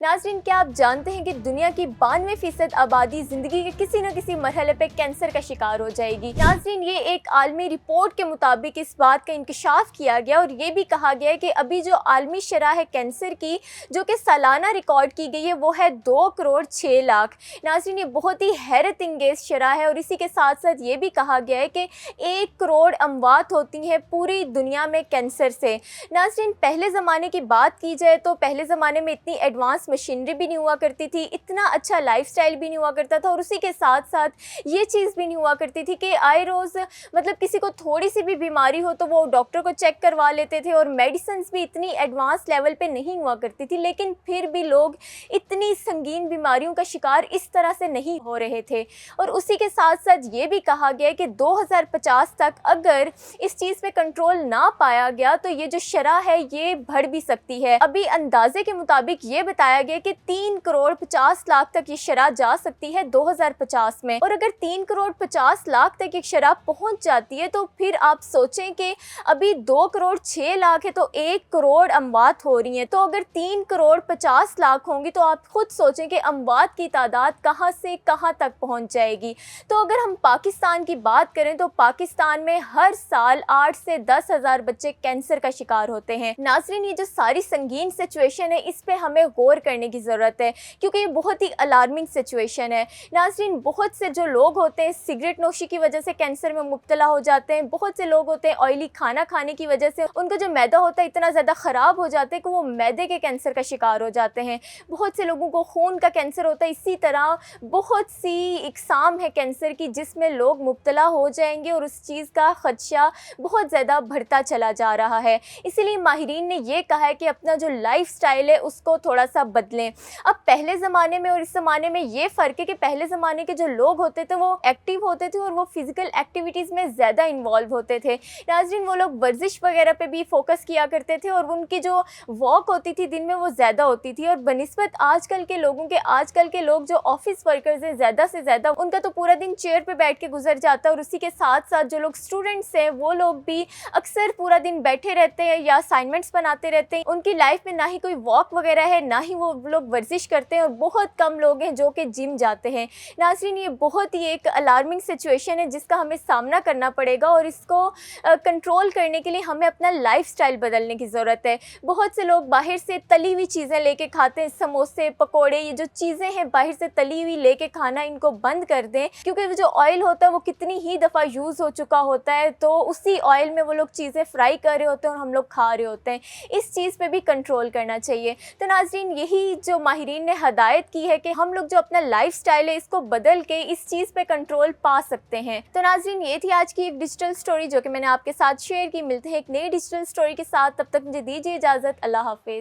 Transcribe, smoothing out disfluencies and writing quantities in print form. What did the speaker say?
नाज़रीन, क्या आप जानते हैं कि दुनिया की 92% आबादी ज़िंदगी के किसी न किसी मरहले पे कैंसर का शिकार हो जाएगी। नाज़रीन, ये एक आलमी रिपोर्ट के मुताबिक इस बात का इंकशाफ किया गया और ये भी कहा गया है कि अभी जो आलमी शरह है कैंसर की, जो कि सालाना रिकॉर्ड की गई है, वो है 2 करोड़ 6 लाख। नाज़रीन, ये बहुत ही हैरत इंगेज़ शरह है और इसी के साथ साथ ये भी कहा गया है कि 1 करोड़ अमवात होती हैं पूरी दुनिया में कैंसर से। नाज़रीन, पहले ज़माने की बात की जाए तो पहले ज़माने में इतनी एडवांस मशीनरी भी नहीं हुआ करती थी, इतना अच्छा लाइफस्टाइल भी नहीं हुआ करता था और उसी के साथ साथ ये चीज़ भी नहीं हुआ करती थी कि आए रोज़ मतलब किसी को थोड़ी सी भी बीमारी हो तो वो डॉक्टर को चेक करवा लेते थे और मेडिसिन्स भी इतनी एडवांस लेवल पे नहीं हुआ करती थी, लेकिन फिर भी लोग इतनी संगीन बीमारियों का शिकार इस तरह से नहीं हो रहे थे। और उसी के साथ साथ ये भी कहा गया कि 2050 तक अगर इस चीज़ पे कंट्रोल ना पाया गया तो ये जो शरह है ये बढ़ भी सकती है। अभी अंदाजे के मुताबिक ये बताया गया कि 3 करोड़ 50 लाख तक ये शरह जा सकती है 2050 में। और अगर 3 करोड़ 50 लाख तक ये शरह पहुंच जाती है तो फिर आप सोचें कि अभी 2 करोड़ 6 लाख है तो 1 करोड़ अमवात हो रही हैं, तो अगर 3 करोड़ 50 लाख होंगी तो आप खुद सोचें कि अमवात की तादाद कहां से कहां तक पहुंच जाएगी। तो अगर हम पाकिस्तान की बात करें तो पाकिस्तान में हर साल 8 से 10 हज़ार बच्चे कैंसर का शिकार होते हैं। नाज़रीन, ये जो सारी संगीन सिचुएशन है इस पे हमें गौर करने की ज़रूरत है क्योंकि ये बहुत ही अलार्मिंग सिचुएशन है। नाज़रीन, बहुत से जो लोग होते हैं सिगरेट नोशी की वजह से कैंसर में मुब्तला हो जाते हैं, बहुत से लोग होते हैं ऑयली खाना खाने की वजह से उनका जो मैदा होता है इतना ज़्यादा ख़राब हो जाता है कि वो मैदे के कैंसर का शिकार हो जाते हैं। बहुत से लोगों को खून का कैंसर होता है। इसी तरह बहुत सी इकसाम है कैंसर की जिसमें लोग मुब्तला हो जाएंगे और उस चीज़ का ख़दशा बहुत ज़्यादा बढ़ता चला जा रहा है। इसीलिए माहिरीन ने ये कहा है कि अपना जो लाइफ स्टाइल है उसको थोड़ा सा बदलें। अब पहले ज़माने में और इस ज़माने में ये फ़र्क है कि पहले ज़माने के जो लोग होते थे वो एक्टिव होते थे और वो फिज़िकल एक्टिविटीज़ में ज़्यादा इन्वॉल्व होते थे। नाज़रीन, वो लोग वर्जिश वगैरह पे भी फोकस किया करते थे और उनकी जो वॉक होती थी दिन में वो ज़्यादा होती थी। और बनिस्बत आजकल के लोगों के, आजकल के लोग जो ऑफिस वर्कर्स हैं ज़्यादा से ज़्यादा उनका तो पूरा दिन चेयर पे बैठ के गुजर जाता है और उसी के साथ साथ जो लोग स्टूडेंट्स हैं वो लोग भी अक्सर पूरा दिन बैठे रहते हैं या असाइनमेंट्स बनाते रहते हैं। उनकी लाइफ में ना ही कोई वॉक वगैरह है, ना ही वो लोग वर्जिश करते हैं और बहुत कम लोग हैं जो कि जिम जाते हैं। नाज़रीन, ये बहुत ही एक अलार्मिंग सिचुएशन है जिसका हमें सामना करना पड़ेगा और इसको कंट्रोल करने के लिए हमें अपना लाइफस्टाइल बदलने की ज़रूरत है। बहुत से लोग बाहर से तली हुई चीज़ें लेके खाते हैं, समोसे पकोड़े, ये जो चीज़ें हैं बाहर से तली हुई लेके खाना इनको बंद कर दें क्योंकि जो ऑयल होता है वो कितनी ही दफ़ा यूज़ हो चुका होता है, तो उसी ऑयल में वो लोग चीज़ें फ्राई कर रहे होते हैं और हम लोग खा रहे होते हैं। इस चीज़ पे भी कंट्रोल करना चाहिए। तो नाज़रीन, यही जो माहिरीन ने हदायत की है कि हम लोग जो अपना लाइफस्टाइल है इसको बदल के इस चीज़ पे कंट्रोल पा सकते हैं। तो नाज़रीन, ये थी आज की एक डिजिटल स्टोरी जो कि मैंने आपके साथ शेयर की। मिलते हैं एक नई डिजिटल स्टोरी के साथ, तब तक मुझे दीजिए इजाज़त। अल्लाह हाफिज़।